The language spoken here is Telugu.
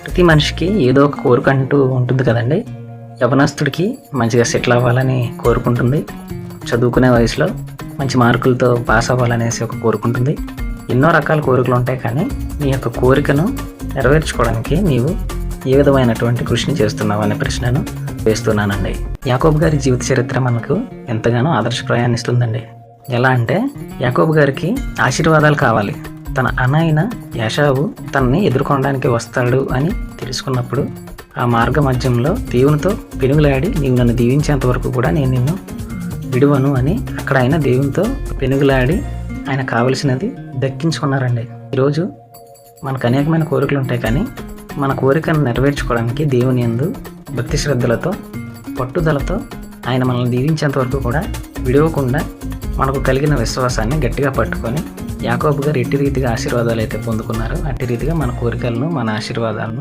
ప్రతి మనిషికి ఏదో ఒక కోరిక అంటూ ఉంటుంది కదండి. యవనస్తుడికి మంచిగా సెటిల్ అవ్వాలని కోరుకుంటుంది, చదువుకునే వయసులో మంచి మార్కులతో పాస్ అవ్వాలనేసి ఒక కోరుకుంటుంది. ఎన్నో రకాల కోరికలు ఉంటాయి, కానీ నీ యొక్క కోరికను నెరవేర్చుకోవడానికి నీవు ఏ విధమైనటువంటి కృషిని చేస్తున్నావు అనే ప్రశ్నను వేస్తున్నానండి. యాకోబు గారి జీవిత చరిత్ర మనకు ఎంతగానో ఆదర్శప్రాయాన్ని ఇస్తుందండి. ఎలా అంటే, యాకోబు గారికి ఆశీర్వాదాలు కావాలి. తన అన్నయ్యన యాషావు తనని ఎదుర్కొనడానికి వస్తాడు అని తెలుసుకున్నప్పుడు ఆ మార్గ మధ్యంలో దేవునితో పెనుగులాడి, నీవు నన్ను దీవించేంత వరకు కూడా నేను నిన్ను విడువను అని అక్కడ ఆయన దేవునితో పెనుగులాడి ఆయన కావలసినది దక్కించుకున్నారండి. ఈరోజు మనకు అనేకమైన కోరికలు ఉంటాయి, కానీ మన కోరికను నెరవేర్చుకోవడానికి దేవుని యందు భక్తి శ్రద్ధలతో పట్టుదలతో ఆయన మనల్ని దీవించేంత వరకు కూడా విడవకుండా మనకు కలిగిన విశ్వాసాన్ని గట్టిగా పట్టుకొని యాకోబు గారు ఎట్టి రీతిగా ఆశీర్వాదాలు అయితే పొందుకున్నారో అట్టి రీతిగా మన కోరికలను, మన ఆశీర్వాదాలను